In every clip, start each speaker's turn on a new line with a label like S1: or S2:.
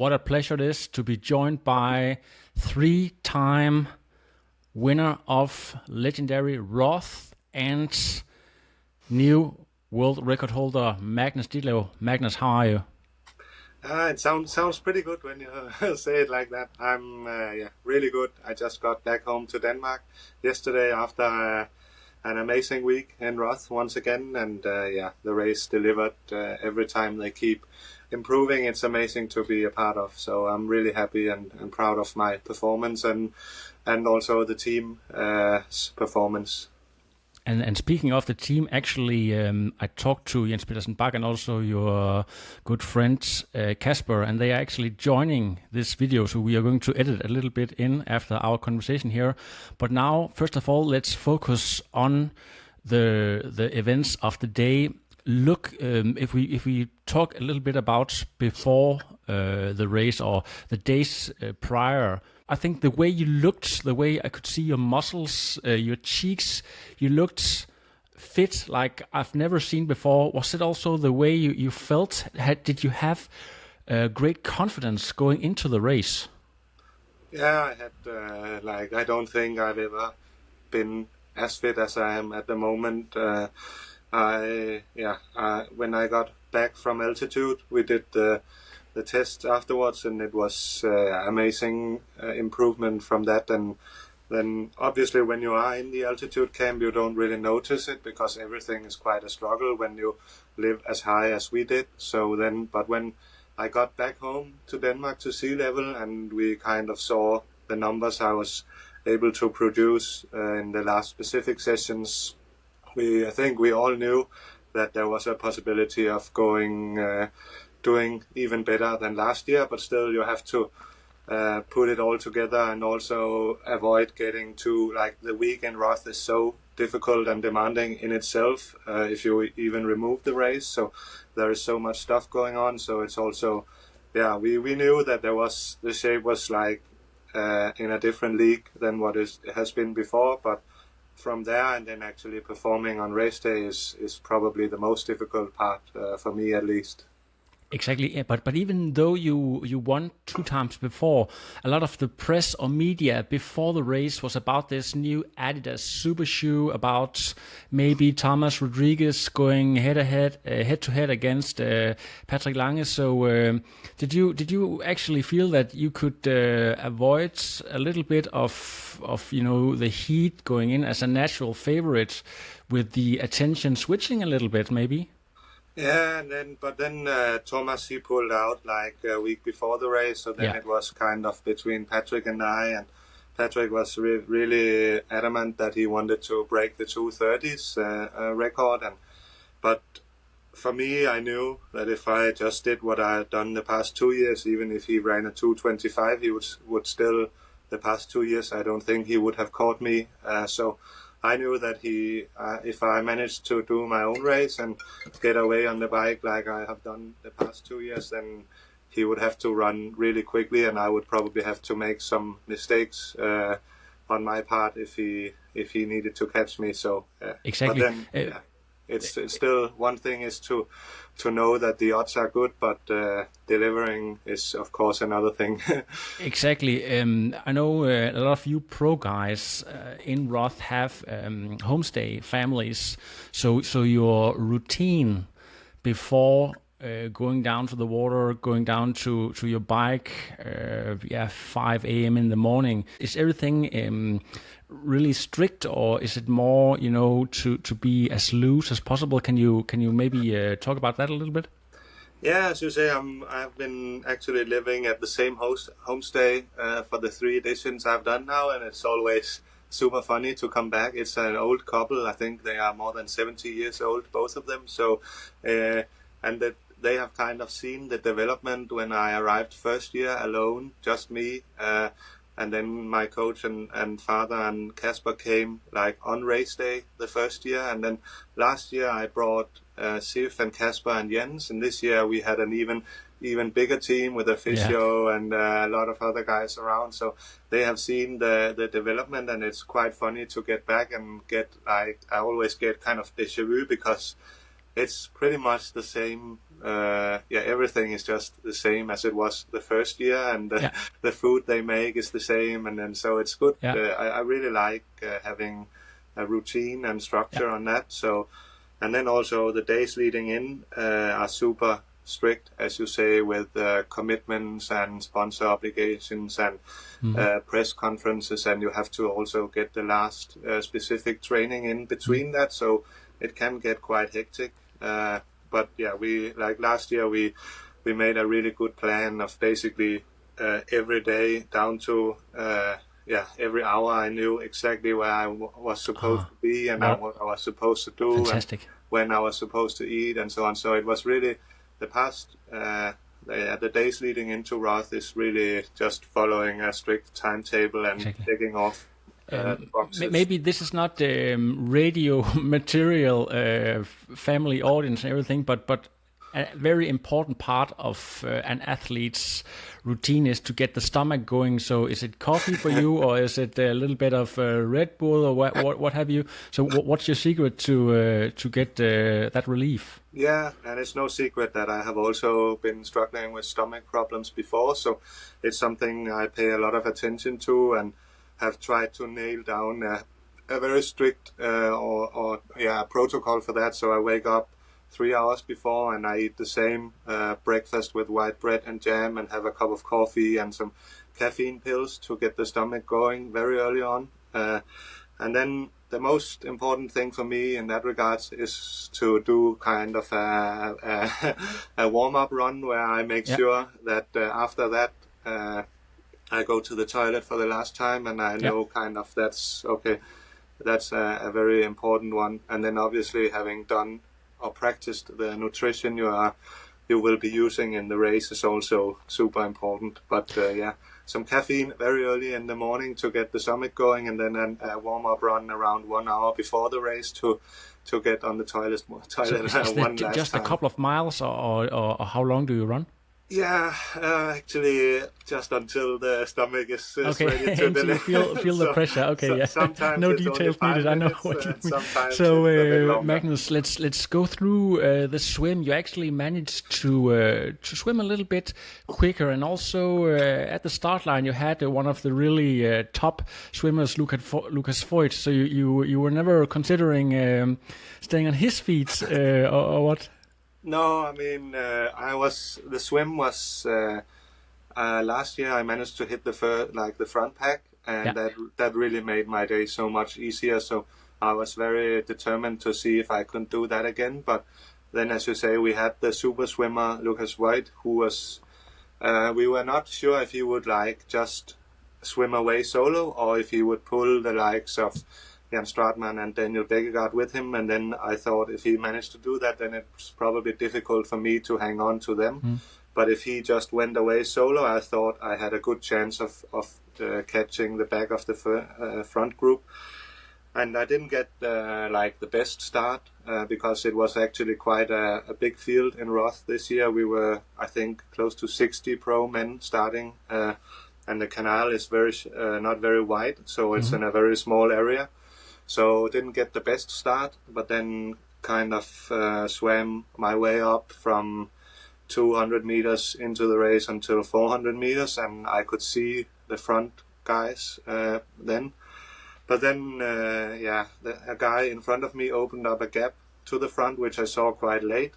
S1: What a pleasure it is to be joined by three-time winner of legendary Roth and new world record holder Magnus Ditlev. Magnus, how are you?
S2: It sounds pretty good when you say it like that. I'm really good. I just got back home to Denmark yesterday after an amazing week in Roth once again, and the race delivered every time. They keep improving. It's amazing to be a part of. So I'm really happy and proud of my performance and also the team's performance.
S1: And speaking of the team, actually, I talked to Jens Petersen-Bach and also your good friend Kasper, and they are actually joining this video. So we are going to edit a little bit in after our conversation here. But now, first of all, let's focus on the events of the day. Look, if we talk a little bit about before the race or the days prior, I think the way you looked, the way I could see your muscles, your cheeks, you looked fit like I've never seen before. Was it also the way you felt? Did you have great confidence going into the race?
S2: Yeah, I had I don't think I've ever been as fit as I am at the moment. When I got back from altitude, we did the test afterwards, and it was amazing improvement from that. And then obviously when you are in the altitude camp, you don't really notice it because everything is quite a struggle when you live as high as we did. But when I got back home to Denmark to sea level, and we kind of saw the numbers I was able to produce in the last specific sessions, I think we all knew that there was a possibility of doing even better than last year, but still you have to put it all together and also avoid getting to, like, the week in Roth is so difficult and demanding in itself if you even remove the race. So there is so much stuff going on. So it's also, we knew that the shape was like in a different league than what it has been before, but from there and then actually performing on race day is probably the most difficult part for me, at least.
S1: Exactly, yeah, but even though you won two times before, a lot of the press or media before the race was about this new Adidas super shoe, about maybe Thomas Rodriguez going head to head against Patrick Lange. So did you actually feel that you could avoid a little bit of the heat going in as a natural favorite, with the attention switching a little bit maybe?
S2: Yeah, but then Thomas, he pulled out like a week before the race, so then
S1: Yeah.
S2: it was kind of between Patrick and I, and Patrick was really adamant that he wanted to break the 2:30s record, but for me, I knew that if I just did what I had done the past 2 years, even if he ran a 2:25, he would still, the past 2 years, I don't think he would have caught me. So I knew that if I managed to do my own race and get away on the bike like I have done the past 2 years, then he would have to run really quickly, and I would probably have to make some mistakes on my part if he needed to catch me. So, but
S1: Exactly.
S2: then, it's still, one thing is to know that the odds are good, but delivering is of course another thing.
S1: Exactly. I know a lot of you pro guys in Roth have homestay families. So your routine before going down to the water, going down to your bike, 5 a.m. in the morning, is everything really strict, or is it more, to be as loose as possible? Can you maybe talk about that a little bit?
S2: Yeah, as you say, I've been actually living at the same homestay for the 3 editions I've done now, and it's always super funny to come back. It's an old couple. I think they are more than 70 years old, both of them. So, and that they have kind of seen the development when I arrived first year alone, just me, and then my coach and father and Kasper came like on race day the first year, and then last year I brought Sif and Kasper and Jens, and this year we had an even bigger team with a physio and a lot of other guys around. So they have seen the development, and it's quite funny to get back and get, like, I always get kind of déjà vu because it's pretty much the same everything is just the same as it was the first year, and the food they make is the same, and then so it's good. I really like having a routine and structure on that. So, and then also the days leading in are super strict, as you say, with commitments and sponsor obligations and press conferences, and you have to also get the last specific training in between that, so it can get quite hectic. But yeah, we, like last year, we made a really good plan of basically every day down to every hour I knew exactly where I was supposed to be and what I was supposed to do.
S1: Fantastic.
S2: And when I was supposed to eat and so on. So it was really the past, the days leading into Roth is really just following a strict timetable and taking off boxes.
S1: Maybe this is not radio material, family audience and everything, but a very important part of an athlete's routine is to get the stomach going. So is it coffee for you, or is it a little bit of Red Bull, or what have you? So what's your secret to get that relief?
S2: Yeah, and it's no secret that I have also been struggling with stomach problems before. So it's something I pay a lot of attention to and have tried to nail down a very strict protocol for that. So I wake up 3 hours before and I eat the same breakfast with white bread and jam and have a cup of coffee and some caffeine pills to get the stomach going very early on. And then the most important thing for me in that regards is to do kind of a warm-up run where I make sure that after that I go to the toilet for the last time, and I know kind of that's okay. That's a very important one. And then obviously having done or practiced the nutrition you will be using in the race is also super important. But some caffeine very early in the morning to get the stomach going, and then a warm-up run around 1 hour before the race to get on the toilet one last
S1: just
S2: time.
S1: A couple of miles, or how long do you run?
S2: Yeah, actually, just until the stomach is ready to
S1: deliver. You feel the pressure. Okay,
S2: Sometimes
S1: no details needed. I know what you mean. So, Magnus, let's go through the swim. You actually managed to swim a little bit quicker, and also at the start line, you had one of the really top swimmers, Lucas Voigt. So you were never considering staying on his feet, or what?
S2: No, I mean, the swim was, last year I managed to hit the front pack, and that really made my day so much easier. So I was very determined to see if I could do that again. But then, as you say, we had the super swimmer, Lucas Voigt, who was, we were not sure if he would just swim away solo, or if he would pull the likes of Jan Stratman and Daniel Bækkegaard with him, and then I thought if he managed to do that, then it's probably difficult for me to hang on to them. But if he just went away solo, I thought I had a good chance of catching the back of the front group. And I didn't get the best start because it was actually quite a big field in Roth this year. We were, I think, close to 60 pro men starting, and the canal is not very wide, so it's in a very small area. So didn't get the best start, but then kind of swam my way up from 200 meters into the race until 400 meters, and I could see the front guys then. But then, a guy in front of me opened up a gap to the front, which I saw quite late.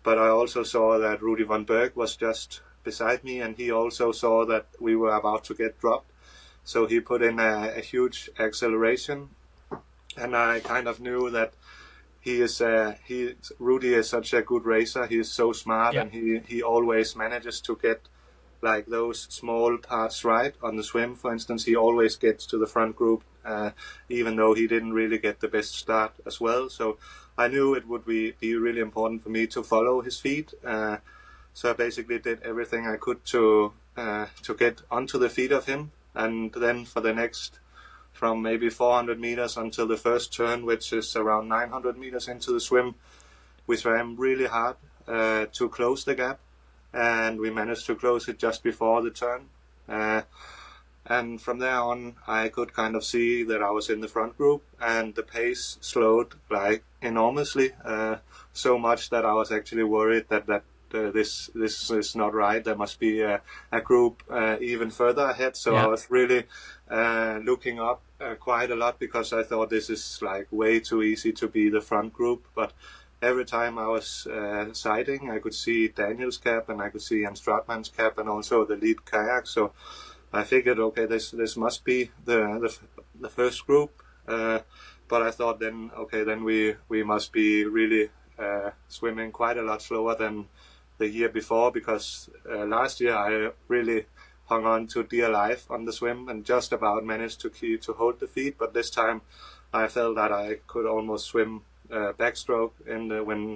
S2: But I also saw that Rudy von Berg was just beside me, and he also saw that we were about to get dropped. So he put in a huge acceleration. And I kind of knew that Rudy is such a good racer. He's so smart, and he always manages to get those small parts right on the swim. For instance, he always gets to the front group, even though he didn't really get the best start as well. So I knew it would be really important for me to follow his feet. So I basically did everything I could to get onto the feet of him, and then for the next, from maybe 400 meters until the first turn, which is around 900 meters into the swim, we swam really hard to close the gap, and we managed to close it just before the turn. And from there on, I could kind of see that I was in the front group, and the pace slowed like enormously, so much that I was actually worried that this is not right. There must be a group even further ahead. So I was really looking up quite a lot, because I thought this is like way too easy to be the front group. But every time I was sighting, I could see Daniel's cap, and I could see Jens Stratman's cap, and also the lead kayak. So I figured, okay, this must be the first group. But I thought then, okay, then we must be really swimming quite a lot slower than the year before, because last year I really hung on to dear life on the swim and just about managed to hold the feet. But this time I felt that I could almost swim backstroke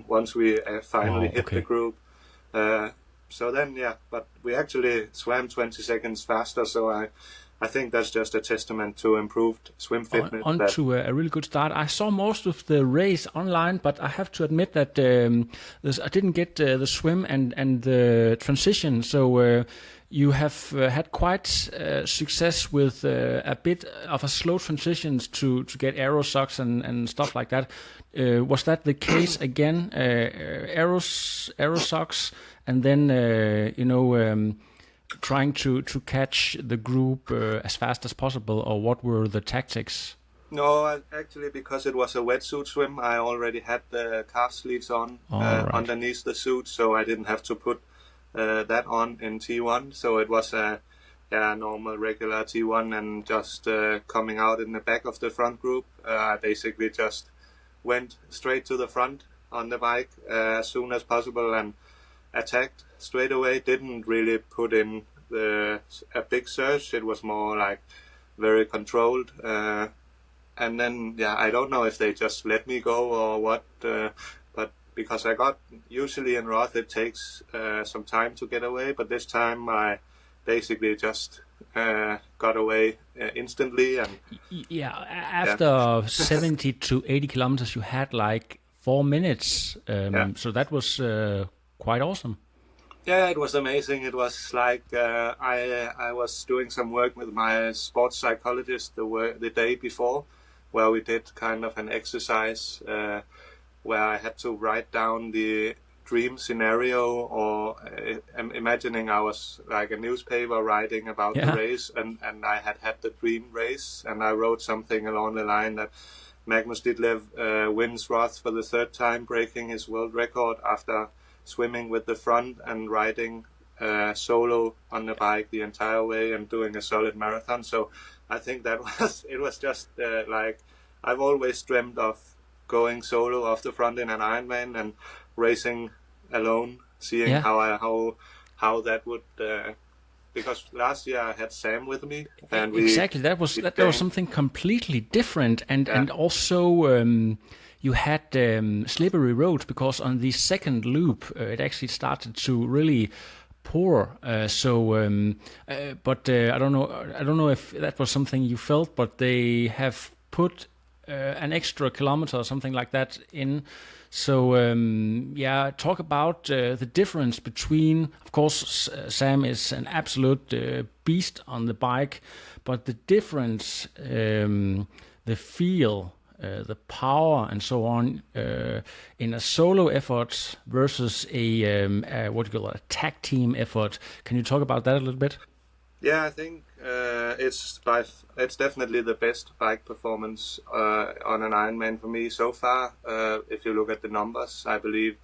S2: once we finally hit the group. So then, but we actually swam 20 seconds faster. So I think that's just a testament to improved swim fitness.
S1: On to a really good start. I saw most of the race online, but I have to admit that I didn't get the swim and the transition. So you have had quite success with a bit of a slow transitions to get aero socks and stuff like that. Was that the case again? Aero socks, and then trying to catch the group as fast as possible, or what were the tactics?
S2: No, actually, because it was a wetsuit swim, I already had the calf sleeves on underneath the suit, so I didn't have to put that on in T1. So it was a normal regular T1, and just coming out in the back of the front group, I basically just went straight to the front on the bike as soon as possible and attacked straight away. Didn't really put in a big surge. It was more like very controlled. And then, I don't know if they just let me go or what, but because usually in Roth it takes some time to get away, but this time I basically just got away instantly. And
S1: after 70 to 80 kilometers, you had like 4 minutes. So that was quite awesome.
S2: Yeah, it was amazing. It was like I was doing some work with my sports psychologist the day before, where we did kind of an exercise where I had to write down the dream scenario, or imagining I was like a newspaper writing about the race, and I had the dream race, and I wrote something along the line that Magnus Ditlev wins Roth for the 3rd time, breaking his world record after swimming with the front and riding solo on the bike the entire way and doing a solid marathon. So I think it was just like I've always dreamt of going solo off the front in an Ironman and racing alone, seeing how that would. Because last year I had Sam with me, and
S1: that was something completely different, and also. You had slippery roads, because on the second loop it actually started to really pour. But I don't know if that was something you felt, but they have put an extra kilometer or something like that in. So talk about the difference between. Of course, Sam is an absolute beast on the bike, but the difference, the feel. The power and so on in a solo effort versus a tag team effort. Can you talk about that a little bit?
S2: Yeah, I think it's definitely the best bike performance on an Ironman for me so far. If you look at the numbers, I believe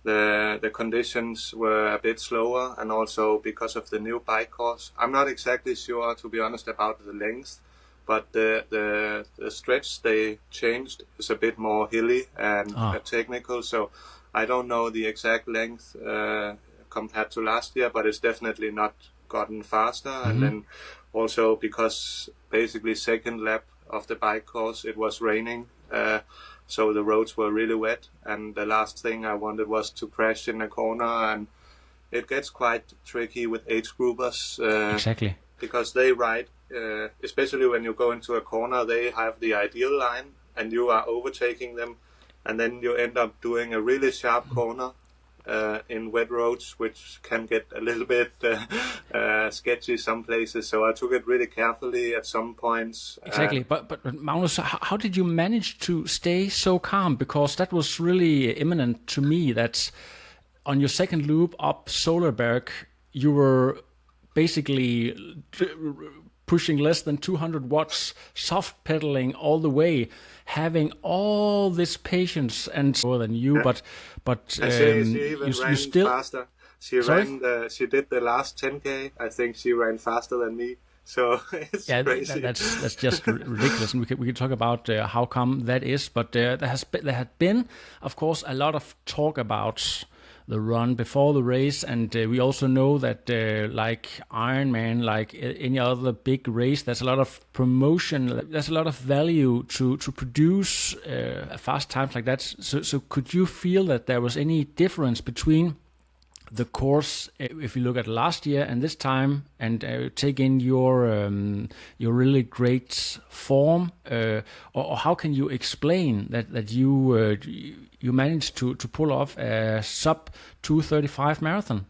S2: the conditions were a bit slower, and also because of the new bike course. I'm not exactly sure, to be honest, about the length. But the stretch they changed is a bit more hilly and technical, so I don't know the exact length compared to last year, but it's definitely not gotten faster. Mm-hmm. And then also because basically second lap of the bike course it was raining, so the roads were really wet, and the last thing I wanted was to crash in a corner, and it gets quite tricky with age groupers.
S1: Exactly.
S2: Because they ride, especially when you go into a corner, they have the ideal line and you are overtaking them, and then you end up doing a really sharp corner in wet roads, which can get a little bit sketchy some places. So I took it really carefully at some points.
S1: Exactly, but Magnus, how did you manage to stay so calm? Because that was really imminent to me. That on your second loop up Solerberg, you were basically pushing less than 200 watts, soft pedaling all the way, having all this patience and more than you, but
S2: she even ran
S1: you still
S2: faster.
S1: Sorry?
S2: She did the last 10K. I think she ran faster than me. So it's crazy.
S1: That's just ridiculous, and we could talk about how come that is. But there had been, of course, a lot of talk about the run before the race, and we also know that like Ironman, like any other big race, there's a lot of promotion, there's a lot of value to produce fast times like that. So could you feel that there was any difference between the course, if you look at last year and this time, and take in your really great form, or how can you explain that you managed to pull off a sub 2:35 marathon?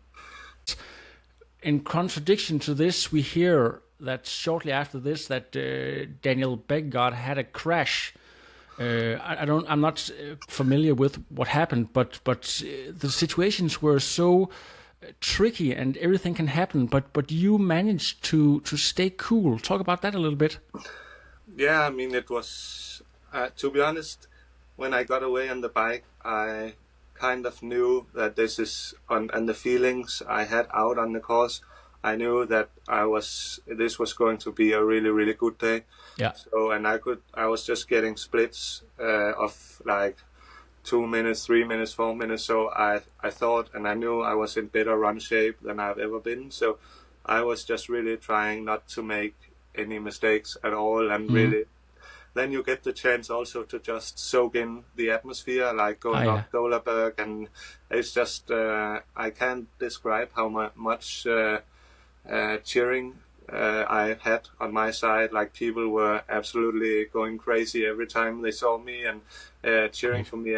S1: In contradiction to this, we hear that shortly after this that Daniel Bækkegård had a crash. I'm not familiar with what happened, but the situations were so tricky and everything can happen. But you managed to stay cool. Talk about that a little bit.
S2: Yeah, I mean, it was to be honest, when I got away on the bike, I kind of knew that this and the feelings I had out on the course, I knew that this was going to be a really, really good day.
S1: Yeah.
S2: So, and I was just getting splits of like 2 minutes, 3 minutes, 4 minutes. So I thought, and I knew I was in better run shape than I've ever been. So I was just really trying not to make any mistakes at all. And really, then you get the chance also to just soak in the atmosphere, like going up Solerberg. And it's just, I can't describe how much cheering I had on my side. Like, people were absolutely going crazy every time they saw me, and cheering for me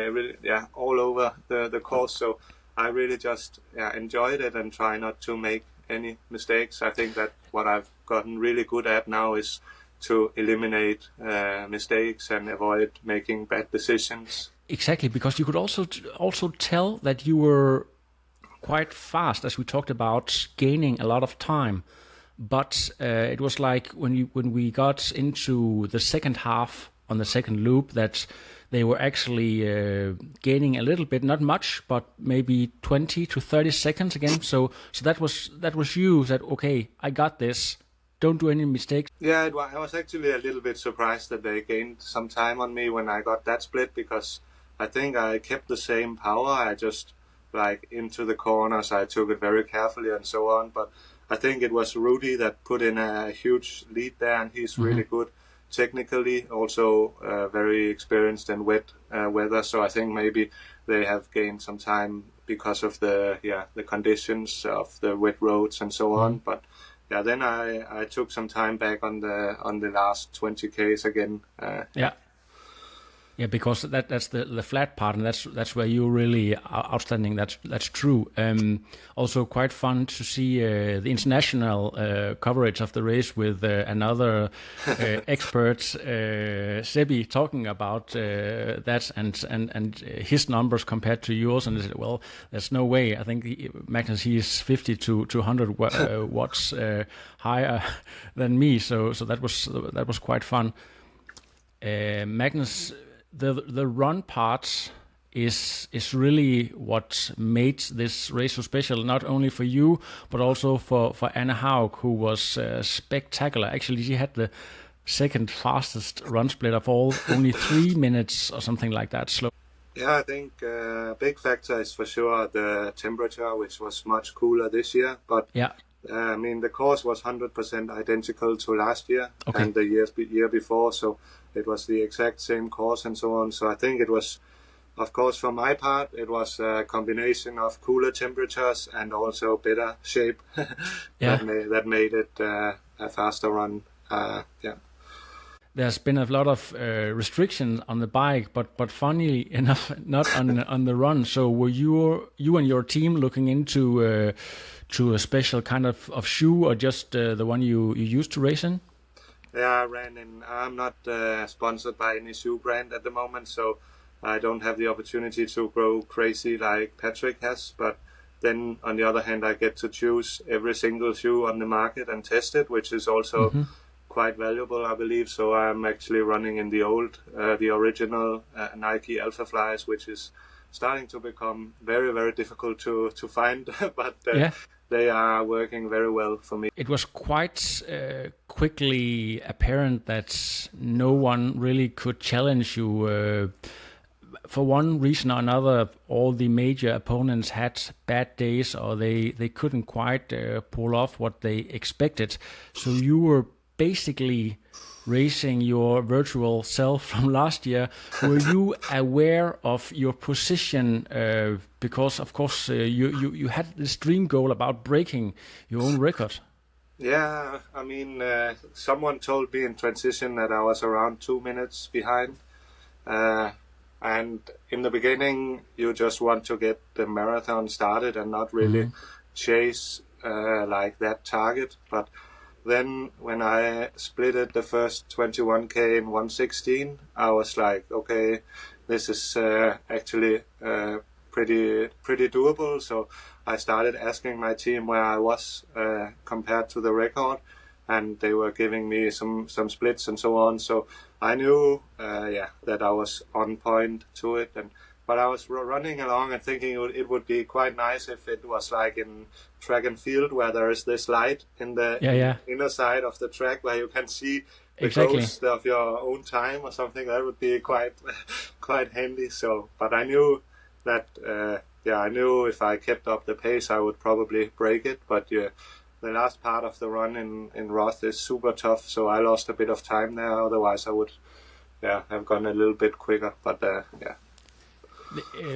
S2: all over the course. So I really just enjoyed it and try not to make any mistakes. I think that what I've gotten really good at now is to eliminate mistakes and avoid making bad decisions.
S1: Exactly, because you could also tell that you were quite fast, as we talked about, gaining a lot of time. But it was like when we got into the second half on the second loop that they were actually gaining a little bit, not much, but maybe 20 to 30 seconds again. So that was you that, okay, I got this. Don't do any mistakes.
S2: Yeah, I was actually a little bit surprised that they gained some time on me when I got that split, because I think I kept the same power. I just, like, into the corners, I took it very carefully and so on. But I think it was Rudy that put in a huge lead there, and he's really good technically, also very experienced in wet weather. So I think maybe they have gained some time because of the conditions of the wet roads and so on. But yeah, then I took some time back on the last 20Ks again.
S1: Yeah, because that's the flat part, and that's where you're really outstanding. That's true. Also, quite fun to see the international coverage of the race with another expert, Sebi, talking about that and his numbers compared to yours. And they said, well, there's no way. I think Magnus, he is 50 to 100 watts higher than me. So that was quite fun. Magnus, the run part is really what made this race so special, not only for you, but also for Anna Haug, who was spectacular. Actually, she had the second fastest run split of all, only 3 minutes or something like that. Slow.
S2: Yeah, I think a big factor is for sure the temperature, which was much cooler this year. But
S1: yeah.
S2: I mean, the course was 100% identical to last year and the year before, so it was the exact same course and so on. So I think it was, of course, for my part, it was a combination of cooler temperatures and also better shape that made it a faster run.
S1: there's been a lot of restrictions on the bike, but funnily enough, not on the run. So were you and your team looking into to a special kind of shoe, or just the one you used to race in?
S2: Yeah, I ran in. I'm not sponsored by any shoe brand at the moment, so I don't have the opportunity to go crazy like Patrick has. But then, on the other hand, I get to choose every single shoe on the market and test it, which is also quite valuable, I believe. So I'm actually running in the original Nike Alpha Flies, which is starting to become very, very difficult to find, but they are working very well for me.
S1: It was quite quickly apparent that no one really could challenge you. For one reason or another, all the major opponents had bad days, or they couldn't quite pull off what they expected. So you were basically racing your virtual self from last year. Were you aware of your position? Because, of course, you had this dream goal about breaking your own record.
S2: Yeah, I mean, someone told me in transition that I was around 2 minutes behind. And in the beginning, you just want to get the marathon started and not really chase like that target. But then when I splitted the first 21K in 1:16, I was like, okay, this is actually pretty doable. So I started asking my team where I was compared to the record, and they were giving me some splits and so on. So I knew, that I was on point to it. But I was running along and thinking it would be quite nice if it was like in track and field, where there is this light in the inner side of the track where you can see the ghost of your own time or something. That would be quite handy. So, but I knew that, I knew if I kept up the pace, I would probably break it. But the last part of the run in Roth is super tough, so I lost a bit of time there. Otherwise, I would, have gone a little bit quicker. But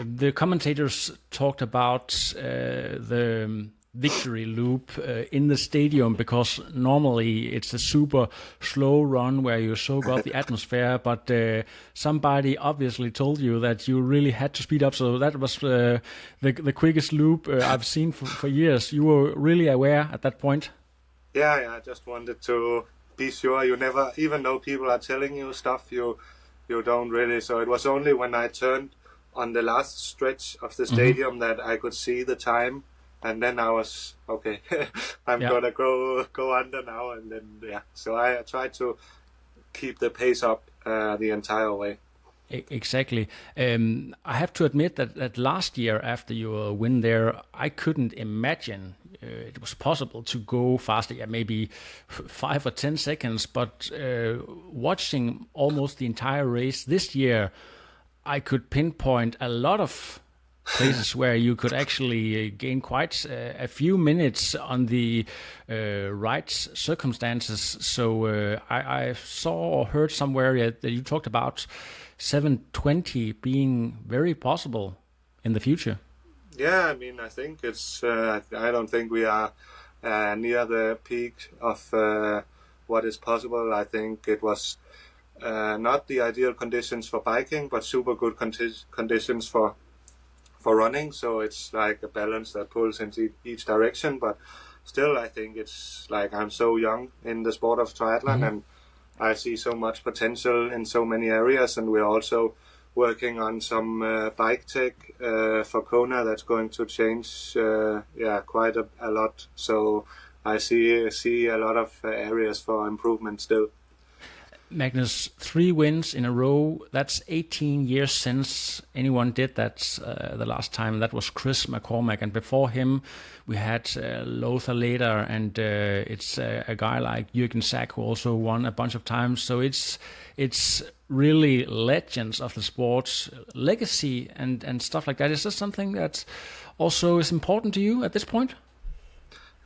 S1: The commentators talked about the victory loop in the stadium, because normally it's a super slow run where you soak up the atmosphere, but somebody obviously told you that you really had to speed up, so that was the quickest loop I've seen for years. You were really aware at that point?
S2: Yeah, I just wanted to be sure. You never, even though people are telling you stuff, you don't really. So it was only when I turned on the last stretch of the stadium that I could see the time, and then I was okay. I'm gonna go under now, and then So I tried to keep the pace up the entire way.
S1: Exactly. I have to admit that last year, after your win there, I couldn't imagine it was possible to go faster. Yeah, maybe 5 or 10 seconds. But watching almost the entire race this year, I could pinpoint a lot of places where you could actually gain quite a few minutes on the right circumstances. So I saw or heard somewhere that you talked about 7:20 being very possible in the future.
S2: Yeah, I mean, I think it's. I don't think we are near the peak of what is possible. I think it was not the ideal conditions for biking, but super good conditions for running. So it's like a balance that pulls into each direction. But still, I think it's like I'm so young in the sport of triathlon, and I see so much potential in so many areas. And we're also working on some bike tech for Kona that's going to change quite a lot. So I see a lot of areas for improvement still.
S1: Magnus, 3 wins in a row. That's 18 years since anyone did that. The last time that was Chris McCormack, and before him we had Lothar later, and it's a guy like Jürgen Sack who also won a bunch of times. So it's really legends of the sport, legacy and stuff like that. Is this something that also is important to you at this point?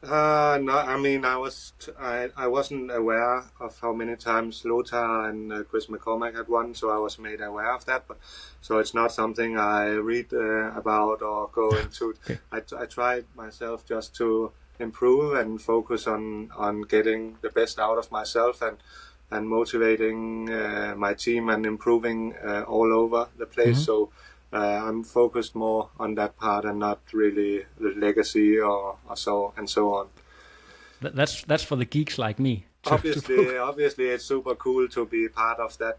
S2: No, I mean, I wasn't aware of how many times Lothar and Chris McCormack had won, so I was made aware of that. But so it's not something I read about or go into.
S1: Okay.
S2: I tried myself just to improve and focus on getting the best out of myself, motivating my team and improving all over the place. So I'm focused more on that part and not really the legacy or so and so on.
S1: That's for the geeks like me.
S2: Obviously, it's super cool to be part of that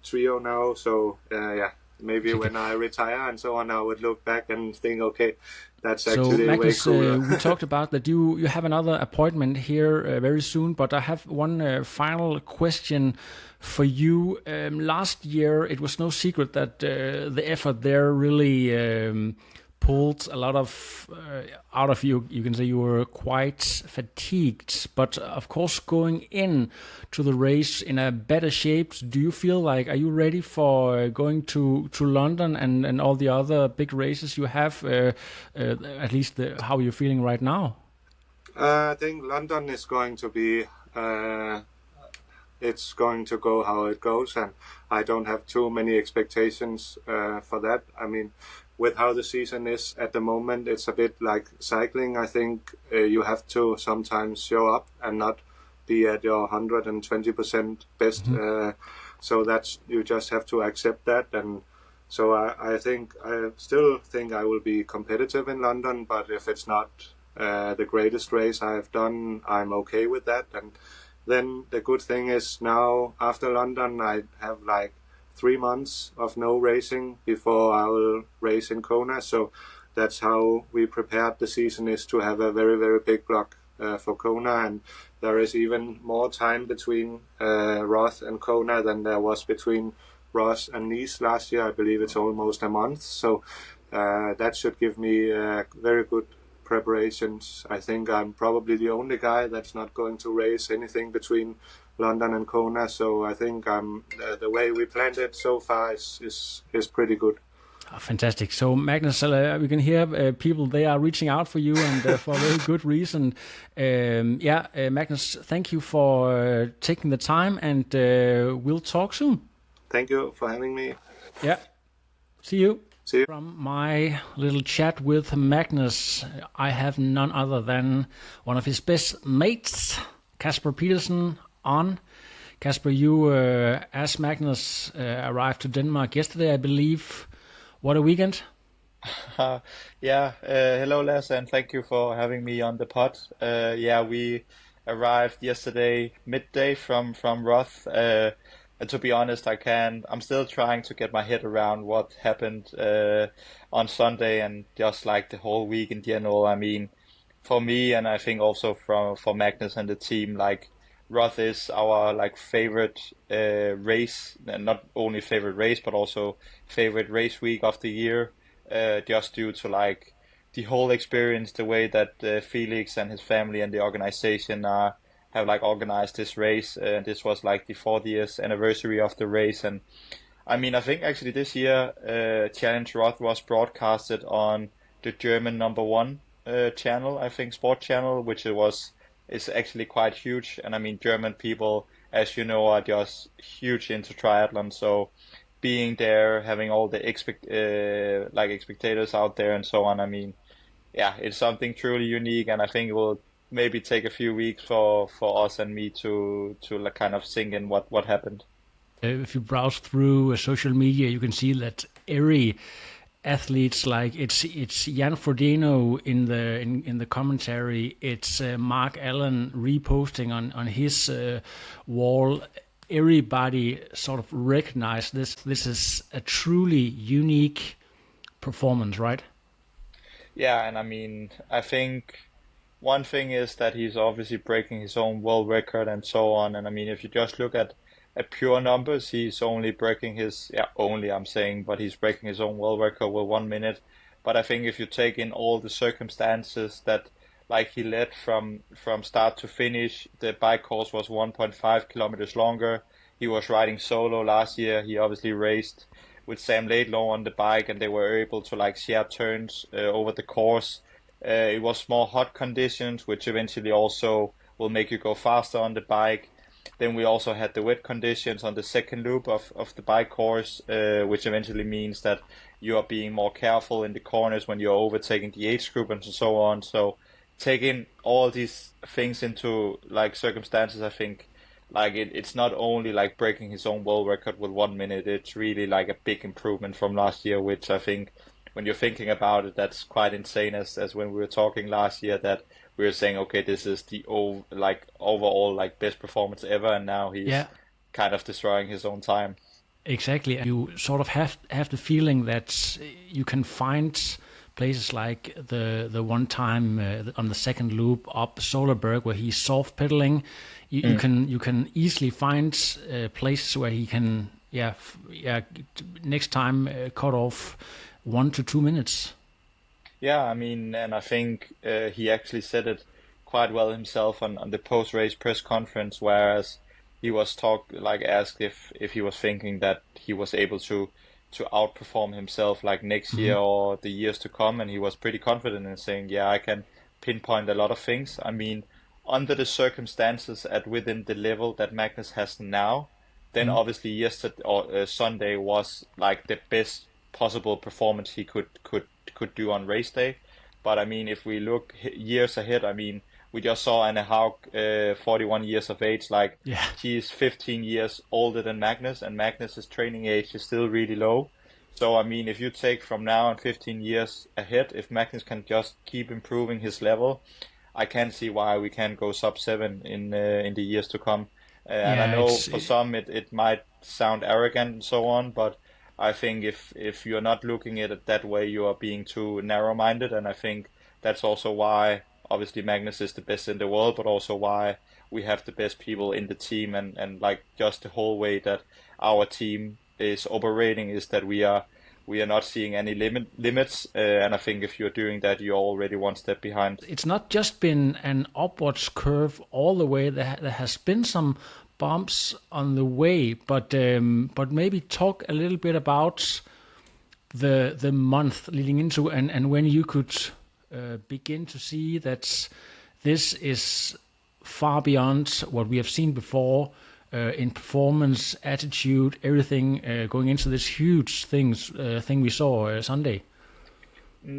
S2: trio now. So maybe when I retire and so on, I would look back and think, okay, that's actually
S1: Magnus,
S2: way cooler.
S1: we talked about that you have another appointment here very soon, but I have one final question for you. Last year, it was no secret that the effort there really pulled a lot of out of you. You can say you were quite fatigued, but of course going in to the race in a better shape. Do you feel like, are you ready for going to London and all the other big races you have, at least how you're feeling right now?
S2: I think London is going to be it's going to go how it goes, and I don't have too many expectations for that. I mean, with how the season is at the moment, it's a bit like cycling. I think you have to sometimes show up and not be at your 120% best. So that's, you just have to accept that. And so I still think I will be competitive in London, but if it's not the greatest race I've done, I'm okay with that. And then the good thing is now after London, I have like 3 months of no racing before I will race in Kona. So that's how we prepared the season, is to have a very, very big block for Kona. And there is even more time between Roth and Kona than there was between Roth and Nice last year. I believe it's almost a month. So that should give me very good preparations. I think I'm probably the only guy that's not going to race anything between London and Kona, so I think the way we planned it so far is pretty good.
S1: Oh, fantastic. So Magnus, we can hear people, they are reaching out for you, and for a very good reason. Magnus, thank you for taking the time, and we'll talk soon.
S2: Thank you for having me.
S1: Yeah. See you.
S2: See you.
S1: From my little chat with Magnus, I have none other than one of his best mates, Kasper Petersen, on. Kasper, you, as Magnus, arrived to Denmark yesterday, I believe. What a weekend.
S3: Hello, Les, and thank you for having me on the pod. We arrived yesterday midday from Roth. And to be honest, I'm still trying to get my head around what happened on Sunday and just like the whole week in general. I mean, for me, and I think also for Magnus and the team, like, Roth is our like favorite race, and not only favorite race, but also favorite race week of the year, just due to like the whole experience, the way that Felix and his family and the organization have like organized this race. This was like the 40th anniversary of the race, and I mean, I think actually this year Challenge Roth was broadcasted on the German #1 channel, I think, sport channel, which is actually quite huge. And I mean, German people, as you know, are just huge into triathlon. So being there, having all the spectators out there and so on, I mean, it's something truly unique. And I think it will maybe take a few weeks for us and me to like kind of sink in what happened.
S1: If you browse through social media, you can see that every athletes, like it's Jan Frodeno in the commentary, it's Mark Allen reposting on his wall. Everybody sort of recognized this is a truly unique performance, right?
S3: Yeah, and I mean, I think one thing is that he's obviously breaking his own world record and so on. And I mean, if you just look at pure numbers, he's only breaking his, I'm saying, but he's breaking his own world record with 1 minute. But I think if you take in all the circumstances that, like, he led from start to finish, the bike course was 1.5 kilometers longer. He was riding solo last year. He obviously raced with Sam Laidlaw on the bike, and they were able to like share turns over the course. It was more hot conditions, which eventually also will make you go faster on the bike. Then we also had the wet conditions on the second loop of the bike course, which eventually means that you are being more careful in the corners when you're overtaking the age group and so on. So taking all these things into like circumstances, I think like it's not only like breaking his own world record with 1 minute, it's really like a big improvement from last year, which I think when you're thinking about it, that's quite insane. As when we were talking last year, that we were saying, okay, this is the overall like best performance ever, and now he's
S1: Yeah,
S3: kind of destroying his own time.
S1: exactly. And you sort of have the feeling that you can find places like the one time on the second loop up Solarberg where he's soft pedaling. You can easily find places where he can next time cut off 1 to 2 minutes.
S3: Yeah, I mean, and I think he actually said it quite well himself on the post-race press conference, whereas he was asked if he was thinking that he was able to outperform himself like next year or the years to come, and he was pretty confident in saying, "Yeah, I can pinpoint a lot of things." I mean, under the circumstances at within the level that Magnus has now, then obviously yesterday or Sunday was like the best possible performance he could do on race day. But I mean, if we look years ahead, I mean, we just saw Anna Haug, 41 years of age, like
S1: Yeah.
S3: she is 15 years older than Magnus, and Magnus's training age is still really low. So I mean, if you take from now and 15 years ahead, if Magnus can just keep improving his level, I can't see why we can't go sub 7 in the years to come. And I
S1: Yeah,
S3: know
S1: it's
S3: for some it might sound arrogant and so on, but I think if you're not looking at it that way, you are being too narrow-minded. And I think that's also why obviously Magnus is the best in the world, but also why we have the best people in the team, and like just the whole way that our team is operating is that we are not seeing any limits. And I think if you're doing that, you're already one step behind.
S1: it's not just been an upwards curve all the way. There has been some bumps on the way, but maybe talk a little bit about the month leading into and when you could begin to see that this is far beyond what we have seen before in performance, attitude, everything going into this huge thing we saw Sunday.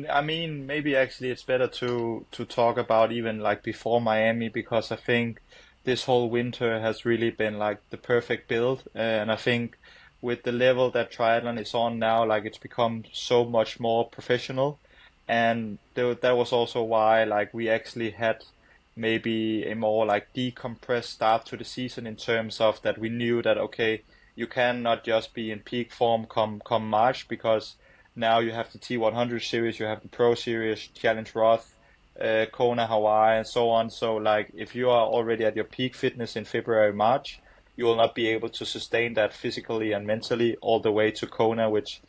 S3: I mean, maybe actually it's better to talk about even like before Miami, because I think this whole winter has really been like the perfect build, and I think with the level that triathlon is on now, like it's become so much more professional, and that was also why like we actually had maybe a more like decompressed start to the season, in terms of that we knew that okay, you cannot just be in peak form come March, because now you have the T100 series, you have the Pro Series, Challenge Roth, Kona, Hawaii, and so on. So like if you are already at your peak fitness in February, March, you will not be able to sustain that physically and mentally all the way to Kona, which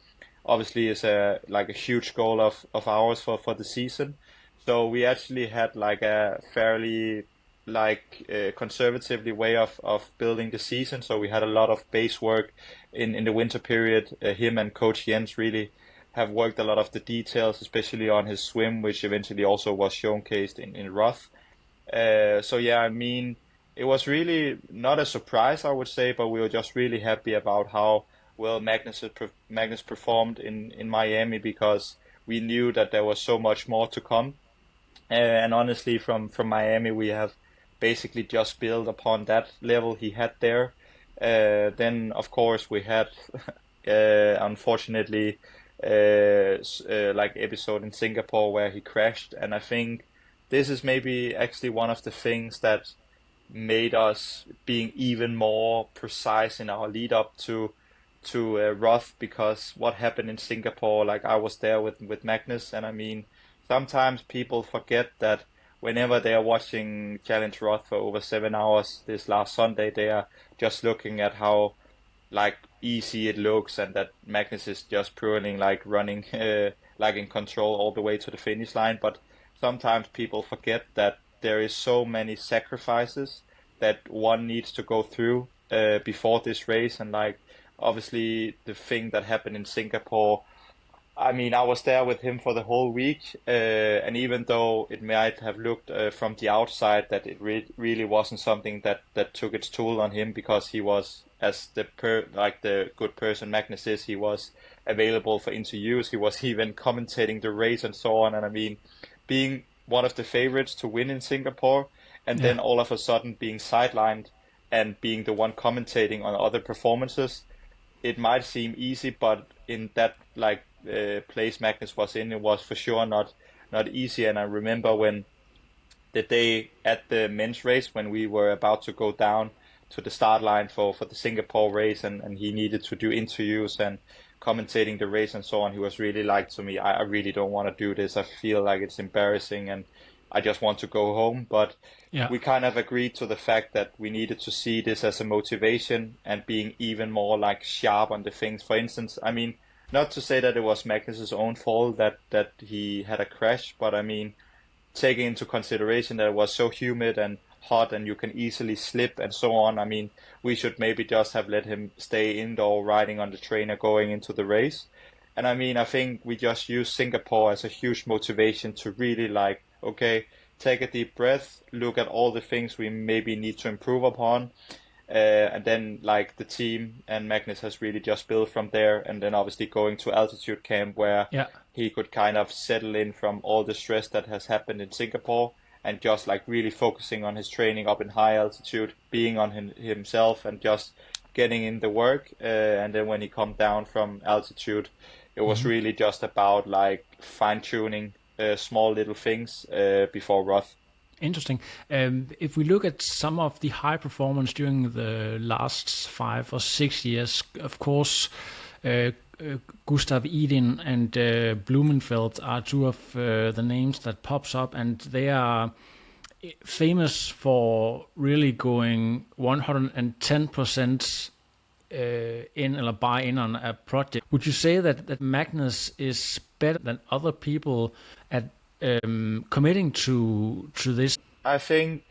S3: obviously is a huge goal of ours for the season. So we actually had like a fairly conservatively way of building the season. So we had a lot of base work in the winter period. Him and Coach Jens really have worked a lot of the details, especially on his swim, which eventually also was showcased in Roth. So yeah, I mean, it was really not a surprise, I would say, but we were just really happy about how well Magnus performed in Miami, because we knew that there was so much more to come. And honestly, from Miami, we have basically just built upon that level he had there. Then, of course, we had, unfortunately, like episode in Singapore where he crashed, and I think this is maybe actually one of the things that made us being even more precise in our lead up to Roth, because what happened in Singapore, like I was there with Magnus, and I mean, sometimes people forget that whenever they are watching Challenge Roth for over 7 hours this last Sunday, they are just looking at how like easy it looks, and that Magnus is just purely like running like in control all the way to the finish line. But sometimes people forget that there is so many sacrifices that one needs to go through before this race, and like obviously the thing that happened in Singapore, I mean, I was there with him for the whole week, and even though it might have looked from the outside that it really wasn't something that took its toll on him, because he was, as the good person Magnus is, he was available for interviews. He was even commentating the race and so on. And I mean, being one of the favorites to win in Singapore, and
S1: Yeah.
S3: then all of a sudden being sidelined, and being the one commentating on other performances, it might seem easy, but in that place Magnus was in, it was for sure not easy. And I remember when the day at the men's race, when we were about to go down to the start line for the Singapore race, and he needed to do interviews and commentating the race and so on, he was really like to me, I really don't want to do this. I feel like it's embarrassing and I just want to go home. But
S1: Yeah.
S3: we kind of agreed to the fact that we needed to see this as a motivation and being even more like sharp on the things. For instance, I mean, not to say that it was Magnus's own fault that he had a crash, but I mean, taking into consideration that it was so humid and hot and you can easily slip and so on, I mean, we should maybe just have let him stay indoor riding on the trainer going into the race. And I mean, I think we just used Singapore as a huge motivation to really like, okay, take a deep breath, look at all the things we maybe need to improve upon. And then like the team and Magnus has really just built from there, and then obviously going to altitude camp where
S1: Yeah.
S3: he could kind of settle in from all the stress that has happened in Singapore and just like really focusing on his training up in high altitude, being on himself and just getting in the work. And then when he come down from altitude, it was really just about like fine tuning small little things before Roth.
S1: Interesting. If we look at some of the high performance during the last 5 or 6 years, of course, Gustav Iden and Blumenfeld are two of the names that pops up, and they are famous for really going 110% in or buy in on a project. Would you say that Magnus is better than other people at committing to this?
S3: I think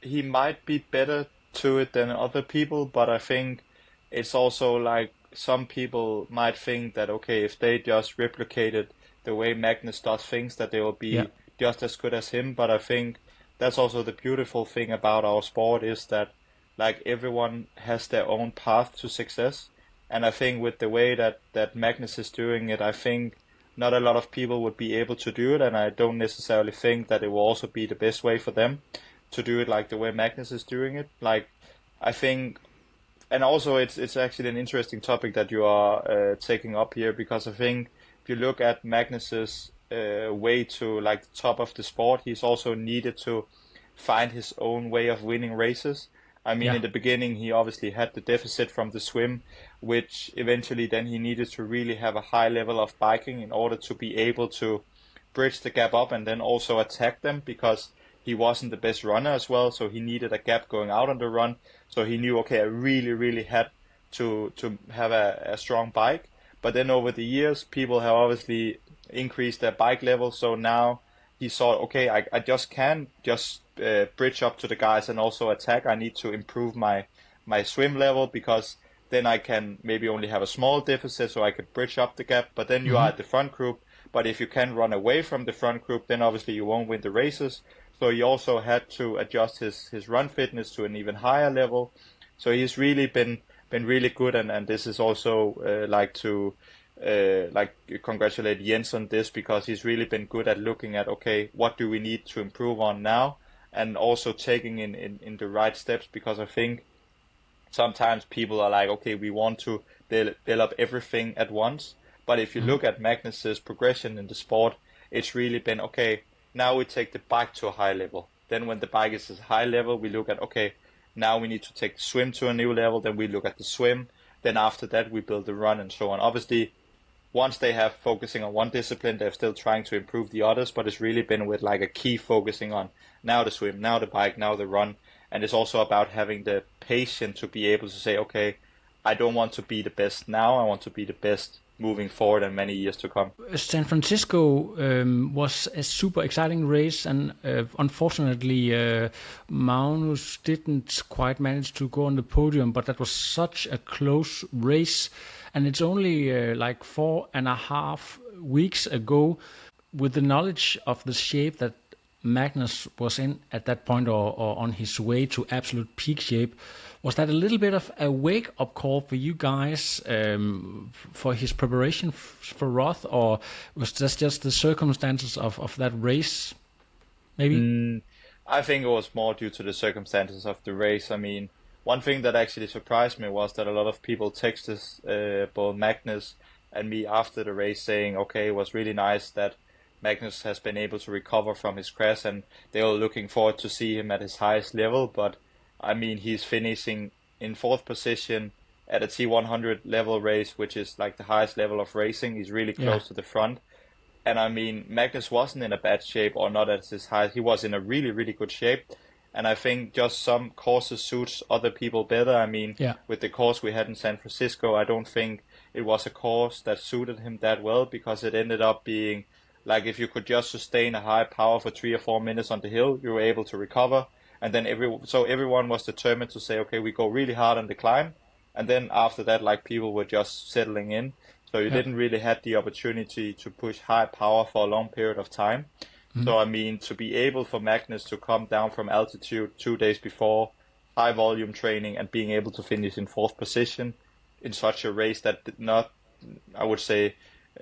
S3: he might be better to it than other people, but I think it's also like some people might think that, okay, if they just replicated the way Magnus does things, that they will be just as good as him. But I think that's also the beautiful thing about our sport, is that like everyone has their own path to success. And I think with the way that Magnus is doing it, I think not a lot of people would be able to do it, and I don't necessarily think that it will also be the best way for them to do it like the way Magnus is doing it. Like, I think, and also it's actually an interesting topic that you are taking up here, because I think if you look at Magnus's way to like the top of the sport, he's also needed to find his own way of winning races. I mean, in the beginning, he obviously had the deficit from the swim, which eventually then he needed to really have a high level of biking in order to be able to bridge the gap up and then also attack them, because he wasn't the best runner as well. So he needed a gap going out on the run. So he knew, okay, I really, really had to have a strong bike. But then over the years, people have obviously increased their bike level. So now he saw, okay, I just can't just bridge up to the guys and also attack. I need to improve my swim level, because then I can maybe only have a small deficit so I could bridge up the gap. But then you are at the front group. But if you can run away from the front group, then obviously you won't win the races. So he also had to adjust his run fitness to an even higher level. So he's really been really good, and this is also like to congratulate Jens on this, because he's really been good at looking at, okay, what do we need to improve on now, and also taking in the right steps, because I think sometimes people are like, okay, we want to develop everything at once. But if you look at Magnus's progression in the sport, it's really been, okay, now we take the bike to a high level. Then when the bike is at a high level, we look at, okay, now we need to take the swim to a new level. Then we look at the swim. Then after that, we build the run and so on. Obviously, once they have focusing on one discipline, they're still trying to improve the others, but it's really been with like a key focusing on now the swim, now the bike, now the run. And it's also about having the patience to be able to say, okay, I don't want to be the best now. I want to be the best moving forward and many years to come.
S1: San Francisco was a super exciting race, and unfortunately Magnus didn't quite manage to go on the podium, but that was such a close race, and it's only like 4.5 weeks ago. With the knowledge of the shape that Magnus was in at that point, or on his way to absolute peak shape, was that a little bit of a wake-up call for you guys for his preparation for Roth, or was that just the circumstances of that race, maybe?
S3: I think it was more due to the circumstances of the race. I mean, one thing that actually surprised me was that a lot of people texted both Magnus and me after the race saying, okay, it was really nice that Magnus has been able to recover from his crash, and they were looking forward to see him at his highest level. But I mean, he's finishing in fourth position at a T100 level race, which is like the highest level of racing. He's really close to the front. And I mean, Magnus wasn't in a bad shape or not at his highest. He was in a really, really good shape. And I think just some courses suits other people better. I mean, with the course we had in San Francisco, I don't think it was a course that suited him that well, because it ended up being like if you could just sustain a high power for 3 or 4 minutes on the hill, you were able to recover. And then everyone was determined to say, okay, we go really hard on the climb. And then after that, like people were just settling in. So you didn't really have the opportunity to push high power for a long period of time. So I mean, to be able for Magnus to come down from altitude 2 days before, high volume training, and being able to finish in fourth position in such a race that did not, I would say,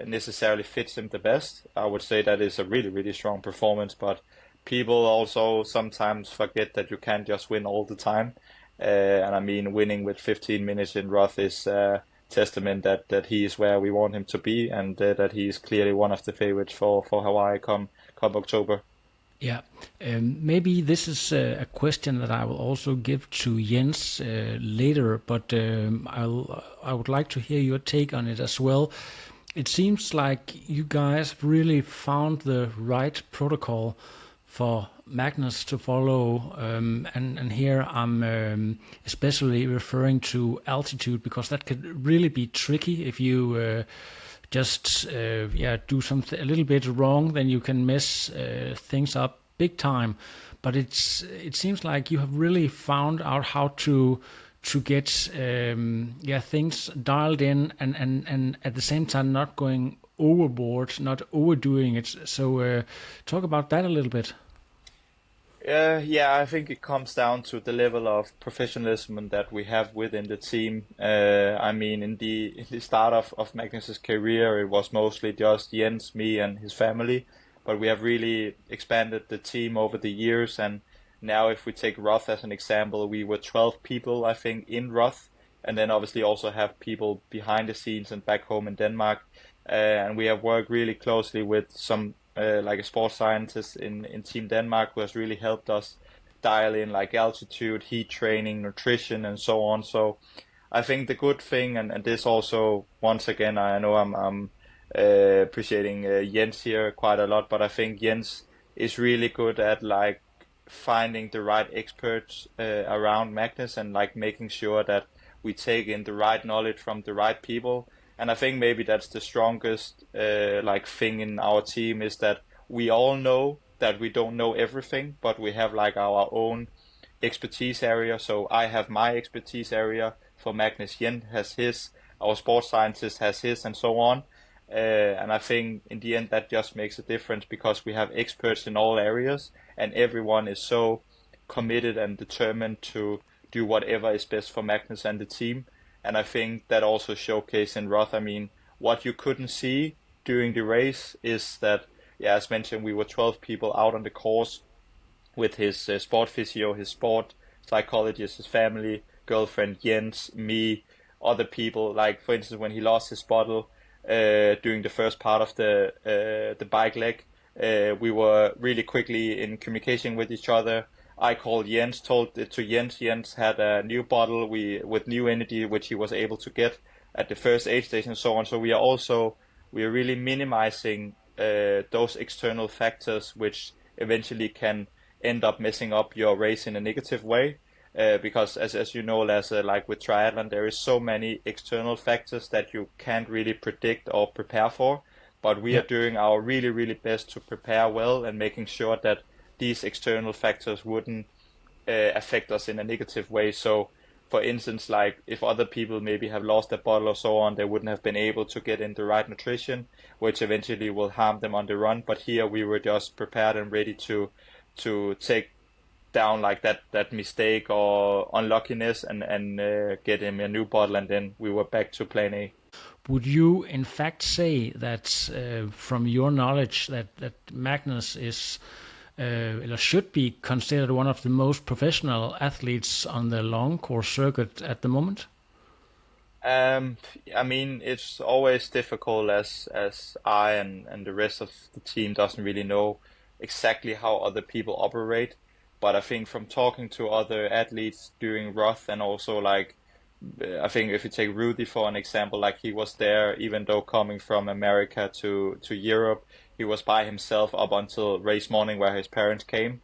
S3: necessarily fits him the best. I would say that is a really, really strong performance, but people also sometimes forget that you can't just win all the time. And I mean, winning with 15 minutes in Roth is testament that he is where we want him to be, and that he is clearly one of the favorites for Hawaii come October.
S1: Yeah, maybe this is a question that I will also give to Jens later, but I would like to hear your take on it as well. It seems like you guys really found the right protocol for Magnus to follow, and here I'm especially referring to altitude, because that could really be tricky if you just do something a little bit wrong, then you can mess things up big time. But it seems like you have really found out how to get things dialed in, and at the same time not going overboard, not overdoing it. So talk about that a little bit.
S3: I think it comes down to the level of professionalism that we have within the team. I mean, in the start of Magnus's career, it was mostly just Jens, me, and his family. But we have really expanded the team over the years, and now if we take Roth as an example, we were 12 people, I think, in Roth, and then obviously also have people behind the scenes and back home in Denmark. And we have worked really closely with some like a sports scientist in Team Denmark, who has really helped us dial in like altitude, heat training, nutrition, and so on. So I think the good thing, and this also, once again, I know I'm appreciating Jens here quite a lot, but I think Jens is really good at like finding the right experts around Magnus, and like making sure that we take in the right knowledge from the right people. And I think maybe that's the strongest like thing in our team, is that we all know that we don't know everything, but we have like our own expertise area. So I have my expertise area. For Magnus, Jens has his. Our sports scientist has his, and so on. And I think in the end that just makes a difference, because we have experts in all areas, and everyone is so committed and determined to do whatever is best for Magnus and the team. And I think that also showcased in Roth. I mean, what you couldn't see during the race is that, as mentioned, we were 12 people out on the course with his sport physio, his sport psychologist, his family, girlfriend, Jens, me, other people. Like, for instance, when he lost his bottle during the first part of the bike leg, we were really quickly in communication with each other. I called Jens, told it to Jens. Jens had a new bottle with new energy, which he was able to get at the first aid station, and so on. So we are really minimizing those external factors, which eventually can end up messing up your race in a negative way. Because as you know, Lasse, like with triathlon, there is so many external factors that you can't really predict or prepare for. But we are doing our really, really best to prepare well, and making sure that these external factors wouldn't affect us in a negative way. So, for instance, like if other people maybe have lost a bottle or so on, they wouldn't have been able to get in the right nutrition, which eventually will harm them on the run. But here we were just prepared and ready to take down like that mistake or unluckiness, and get him a new bottle, and then we were back to plan A.
S1: Would you in fact say that from your knowledge that Magnus is or should be considered one of the most professional athletes on the long course circuit at the moment?
S3: I mean, it's always difficult as I and the rest of the team doesn't really know exactly how other people operate. But I think from talking to other athletes during Roth and also like I think if you take Rudy for an example, like he was there even though coming from America to Europe, he was by himself up until race morning where his parents came.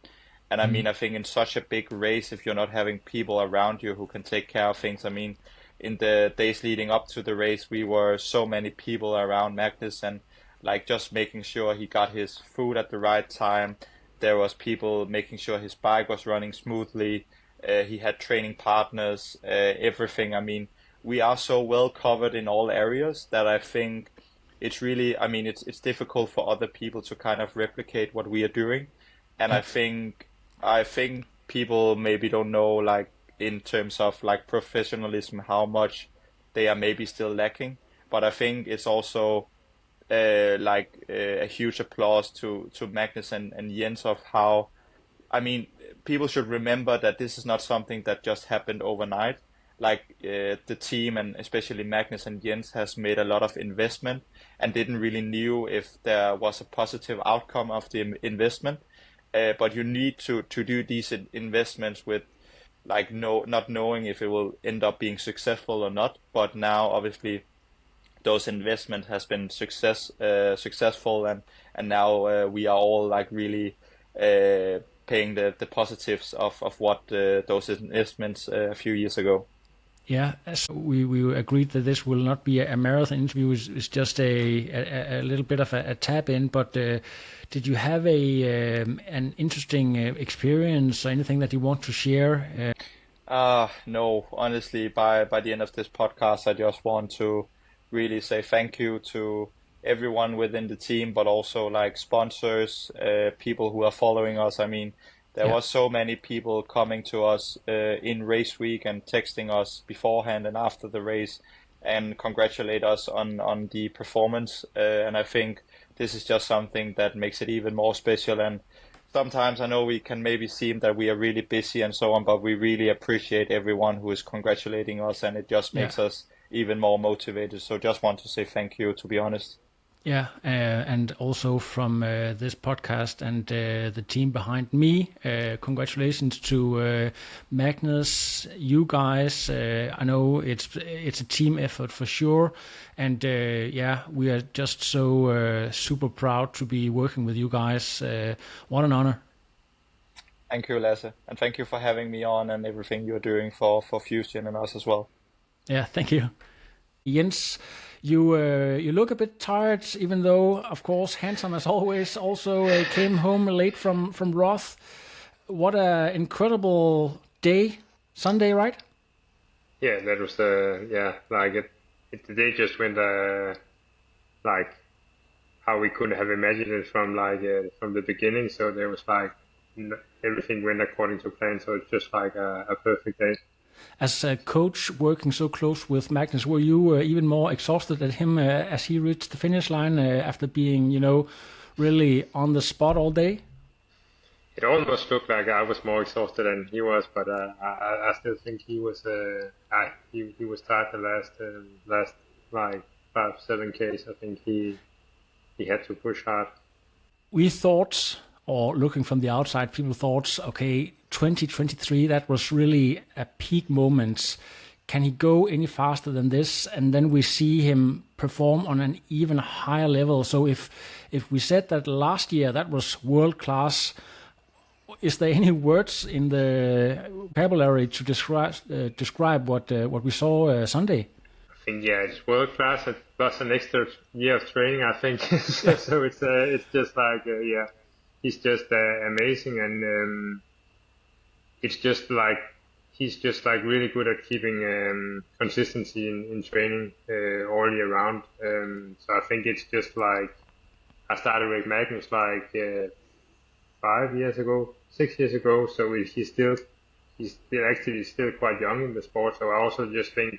S3: And I mean, I think in such a big race, if you're not having people around you who can take care of things, I mean, in the days leading up to the race, we were so many people around Magnus and like just making sure he got his food at the right time. There was people making sure his bike was running smoothly. He had training partners, everything. I mean, we are so well covered in all areas that I think it's really, I mean, it's difficult for other people to kind of replicate what we are doing. And I think people maybe don't know like in terms of like professionalism how much they are maybe still lacking. But I think it's also a huge applause to Magnus and Jens of how I mean people should remember that this is not something that just happened overnight. Like the team and especially Magnus and Jens has made a lot of investment and didn't really knew if there was a positive outcome of the investment. But you need to do these investments with like no not knowing if it will end up being successful or not. But now obviously those investment has been successful and now we are all like really paying the positives of what those investments a few years ago.
S1: Yeah, as we agreed that this will not be a marathon interview. It's just a little bit of a tap in. But did you have an interesting experience or anything that you want to share?
S3: No, honestly, by the end of this podcast, I just want to really say thank you to everyone within the team, but also like sponsors, people who are following us. I mean, there
S1: Yeah,
S3: was so many people coming to us in race week and texting us beforehand and after the race and congratulate us on the performance. And I think this is just something that makes it even more special. And sometimes I know we can maybe seem that we are really busy and so on, but we really appreciate everyone who is congratulating us, and it just
S1: yeah.
S3: makes us even more motivated. So just want to say thank you, to be honest.
S1: Yeah, and also from this podcast and the team behind me, congratulations to Magnus, you guys. I know it's a team effort for sure, and yeah, we are just so super proud to be working with you guys. What an honor!
S3: Thank you, Lasse, and thank you for having me on and everything you're doing for Fusion and us as well.
S1: Yeah, thank you. Jens, you look a bit tired, even though, of course, handsome as always. Also came home late from Roth. What a incredible day, Sunday, right?
S4: Yeah, that was the day just went like how we couldn't have imagined it from the beginning. So there was like everything went according to plan. So it's just like a perfect day.
S1: As a coach working so close with Magnus, were you even more exhausted at him as he reached the finish line after being, really on the spot all day?
S4: It almost looked like I was more exhausted than he was, but I still think he was he was tired the last like 5-7 Ks. I think he had to push hard.
S1: We thought, or looking from the outside, people thought, okay, 2023, that was really a peak moment. Can he go any faster than this? And then we see him perform on an even higher level. So if we said that last year that was world class, is there any words in the vocabulary to describe what we saw Sunday?
S4: I think yeah, it's world class plus an extra year of training. I think so. It's just like yeah, he's just amazing and. It's just like he's just like really good at keeping consistency in training all year round. So I think it's just like I started with Magnus like 5 years ago, 6 years ago. So he's still actually still quite young in the sport. So I also just think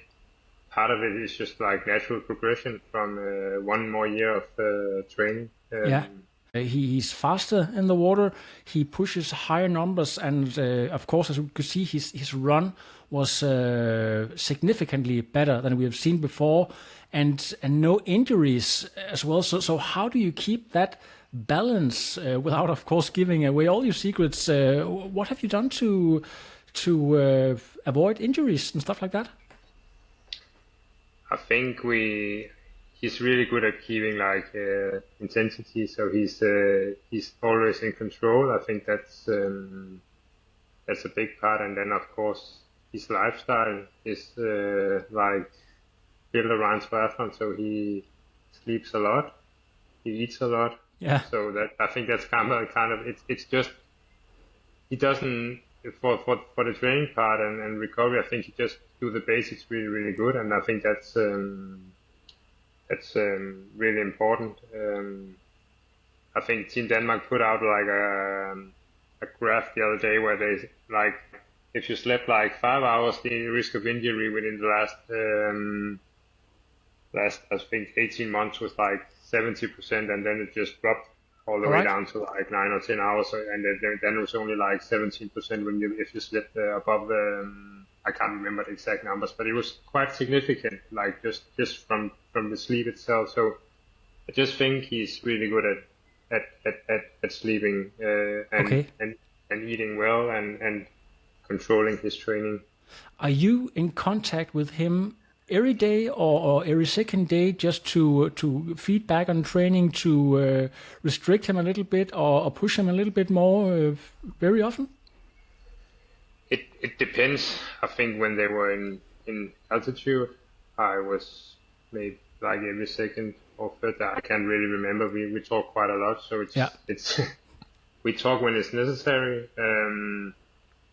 S4: part of it is just like natural progression from one more year of training.
S1: Yeah. He's faster in the water. He pushes higher numbers, and of course, as we could see, his run was significantly better than we have seen before, and no injuries as well. So how do you keep that balance without, of course, giving away all your secrets? What have you done to avoid injuries and stuff like that?
S4: I think he's really good at keeping like intensity, so he's always in control. I think that's a big part, and then of course his lifestyle is like built around triathlon, so he sleeps a lot, he eats a lot.
S1: Yeah.
S4: So that I think that's kind of it's just he doesn't for the training part and recovery. I think he just do the basics really good, and I think that's really important. I think Team Denmark put out like a graph the other day where they like if you slept like 5 hours, the risk of injury within the last I think 18 months was like 70%, and then it just dropped all the way down to like 9 or 10 hours, and then it was only like 17% if you slept above the I can't remember the exact numbers, but it was quite significant, like just from the sleep itself. So I just think he's really good at sleeping and eating well and controlling his training.
S1: Are you in contact with him every day or every second day just to feed back on training, to restrict him a little bit or push him a little bit more very often?
S4: It depends. I think when they were in altitude, I was maybe like every second or third. I can't really remember. We talk quite a lot, so it's we talk when it's necessary. And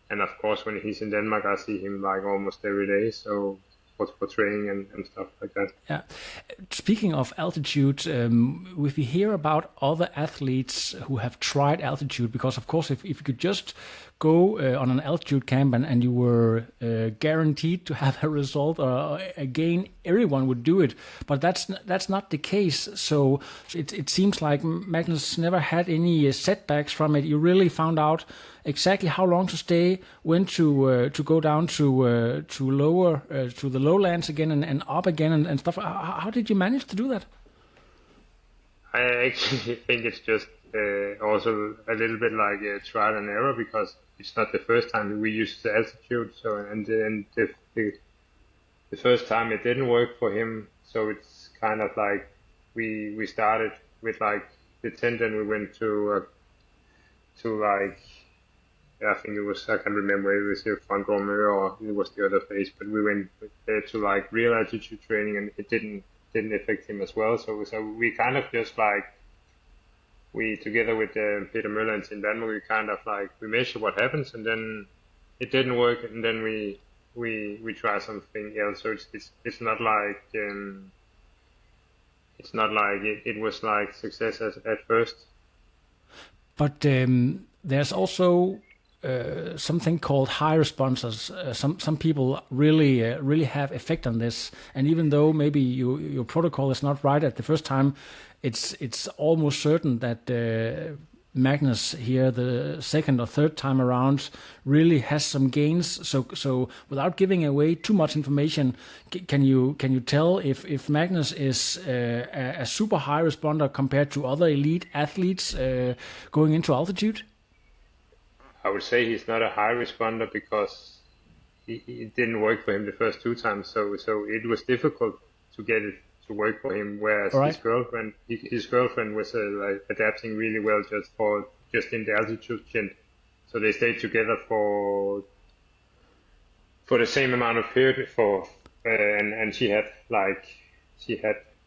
S4: of course, when he's in Denmark, I see him like almost every day. So for training and stuff like that.
S1: Yeah. Speaking of altitude, if we hear about other athletes who have tried altitude, because of course, if you could just go on an altitude camp and you were guaranteed to have a result or a gain, everyone would do it. But that's not the case. So it seems like Magnus never had any setbacks from it. You really found out exactly how long to stay, when to go down to lower to the lowlands again and up again and stuff. How did you manage to do that?
S4: I actually think it's just also a little bit like trial and error, because it's not the first time we used the altitude. So and the first time it didn't work for him. So it's kind of like we started with like the tent, and we went to like. I think it was, I can't remember if it was the front row mirror or it was the other place, but we went to like real altitude training, and it didn't affect him as well. So we kind of just like, we together with Peter Møller and Team Denmark, we kind of like, we measure what happens, and then it didn't work, and then we try something else. So it's not like, it was like success at first.
S1: But there's also something called high responders. Some people really have effect on this, and even though maybe your protocol is not right at the first time, it's almost certain that Magnus here the second or third time around really has some gains. So without giving away too much information, can you tell if Magnus is a super high responder compared to other elite athletes going into altitude?
S4: I would say he's not a high responder because it didn't work for him the first 2 times. So it was difficult to get it to work for him. Whereas his girlfriend was like adapting really well just in the altitude stint. So they stayed together for the same amount of period and she had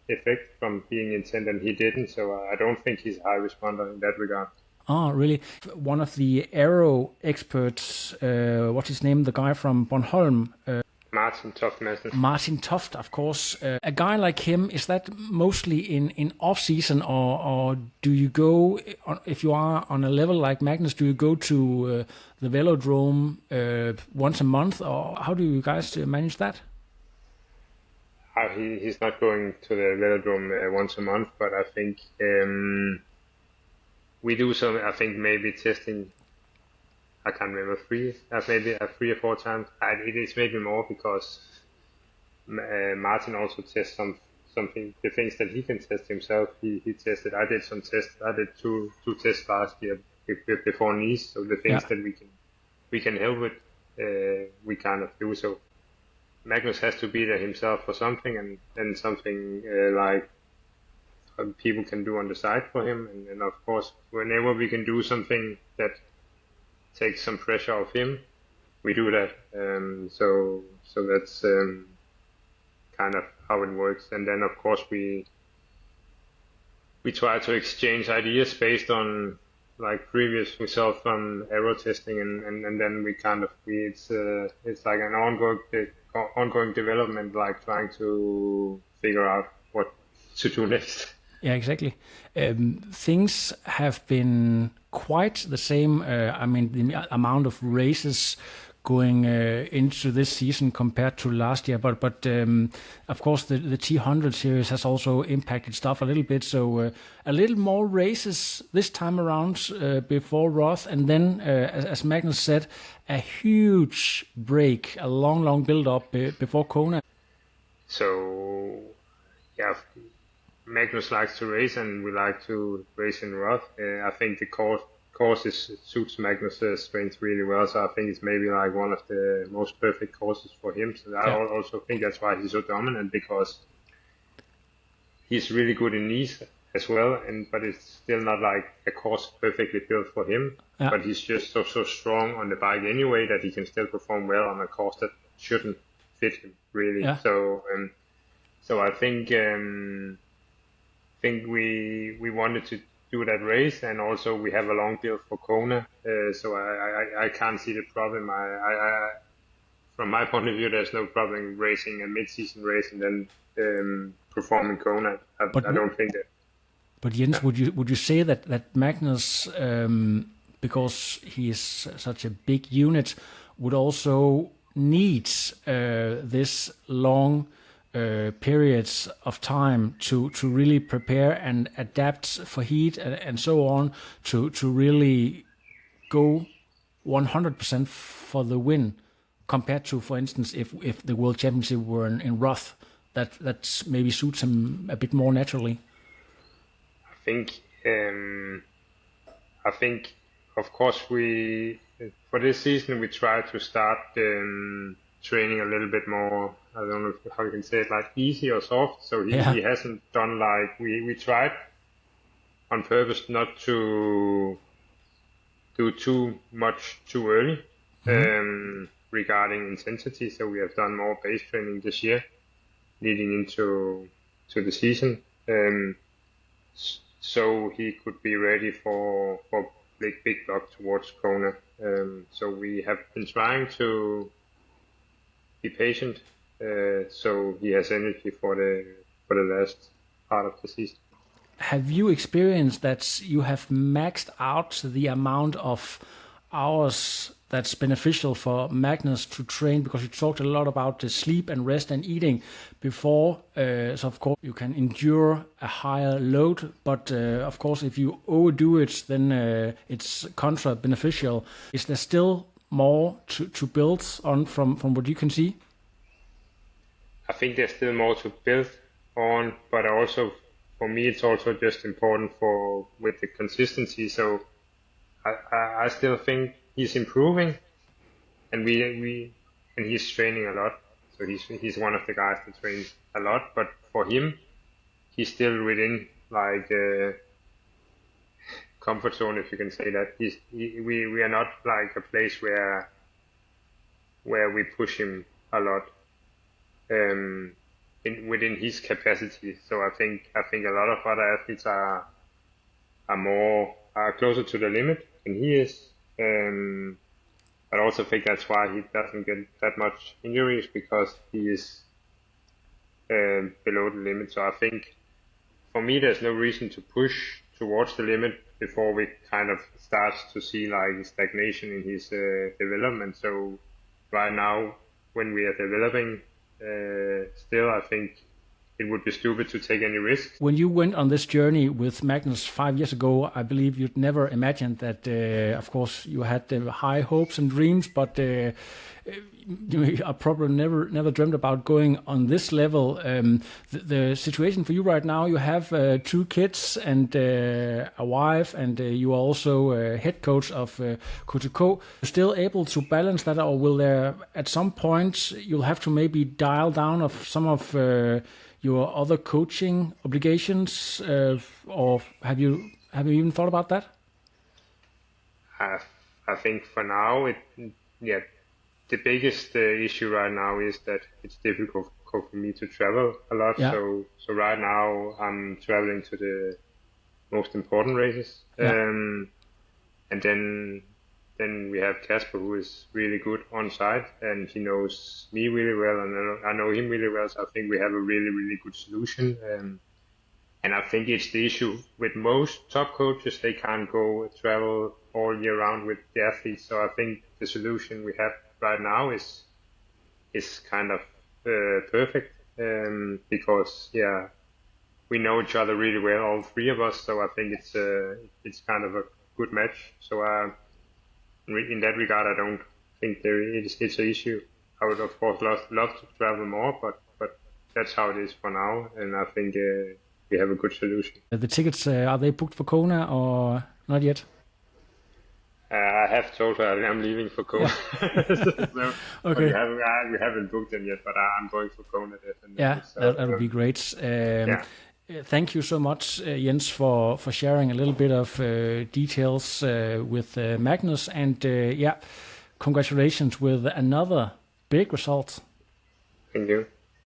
S4: effect from being in tent, and he didn't. So I don't think he's a high responder in that regard.
S1: Oh, really? One of the aero experts, what's his name? The guy from Bornholm.
S4: Martin Toft.
S1: Martin Toft, of course. A guy like him, is that mostly in off-season, or do you go, if you are on a level like Magnus, do you go to the velodrome once a month, or how do you guys manage that?
S4: He's not going to the velodrome once a month, but I think we do some. I think maybe testing. I can't remember maybe 3 or 4 times. It is maybe more because Martin also tests something. The things that he can test himself, he tested. I did some tests. I did two tests last year before Nice. So the things that we can help with, we kind of do. So Magnus has to be there himself for something, and then something like people can do on the side for him. And of course, whenever we can do something that takes some pressure off him, we do that. So that's kind of how it works. And then of course we try to exchange ideas based on like previous results from aero testing, and then we kind of it's like an ongoing development, like trying to figure out what to do next.
S1: Yeah, exactly. Things have been quite the same. I mean, the amount of races going into this season compared to last year, but of course the T100 series has also impacted stuff a little bit. So a little more races this time around before Roth, and then as Magnus said, a huge break, a long build up before Kona.
S4: So yeah. Magnus likes to race, and we like to race in Roth. I think the courses suits Magnus' strength really well, so I think it's maybe like one of the most perfect courses for him. So I also think that's why he's so dominant, because he's really good in Nice as well, but it's still not like a course perfectly built for him. Yeah. But he's just so strong on the bike anyway that he can still perform well on a course that shouldn't fit him really. Yeah. So I think we wanted to do that race, and also we have a long build for Kona, so I can't see the problem. I from my point of view, there's no problem racing a mid-season race and then performing Kona. I don't think that.
S1: But Jens, would you say that Magnus, because he is such a big unit, would also need this long periods of time to really prepare and adapt for heat and so on to really go 100% for the win, compared to, for instance, if the World Championship were in Roth, that maybe suits him a bit more naturally?
S4: I think of course for this season we try to start training a little bit more, I don't know how you can say it, like easy or soft. So he hasn't done like, we tried on purpose not to do too much too early regarding intensity. So we have done more base training this year leading into the season. So he could be ready for big block towards Kona. So we have been trying to be patient, so he has energy for the last part of the season.
S1: Have you experienced that you have maxed out the amount of hours that's beneficial for Magnus to train? Because you talked a lot about the sleep and rest and eating before, so of course you can endure a higher load, but of course if you overdo it, then it's contra beneficial. Is there still more to build on from what you can see?
S4: I think there's still more to build on, but also for me it's also just important with the consistency. So I still think he's improving, and and he's training a lot. So he's one of the guys that trains a lot. But for him, he's still within like comfort zone, if you can say that. We are not like a place where we push him a lot within his capacity. So I think a lot of other athletes are closer to the limit than he is. I also think that's why he doesn't get that much injuries, because he is below the limit. So I think for me there's no reason to push towards the limit before we kind of start to see like stagnation in his development. So right now when we are developing still, I think it would be stupid to take any risks.
S1: When you went on this journey with Magnus 5 years ago, I believe you'd never imagined that, of course, you had high hopes and dreams, but I probably never dreamt about going on this level. The situation for you right now, you have 2 kids and a wife, and you are also head coach of Kotoko. Still able to balance that, or will there at some point you'll have to maybe dial down of some of your other coaching obligations, or have you even thought about that?
S4: I think for now, the biggest issue right now is that it's difficult for me to travel a lot. Yeah. So right now I'm traveling to the most important races, and then we have Kasper, who is really good on site, and he knows me really well, and I know him really well. So I think we have a really good solution. And I think it's the issue with most top coaches; they can't go travel all year round with the athletes. So I think the solution we have right now is kind of perfect, because we know each other really well, all 3 of us. So I think it's kind of a good match. So in that regard, I don't think it's an issue. I would of course love to travel more, but that's how it is for now, and I think we have a good solution.
S1: The tickets, are they booked for Kona or not yet?
S4: I have told her I'm leaving for Kona. So, okay. We haven't booked them yet, but I'm going for Kona definitely.
S1: Yeah, so, that would be great. Thank you so much, Jens, for sharing a little bit of details with Magnus, and congratulations with another big result.
S4: Thank you.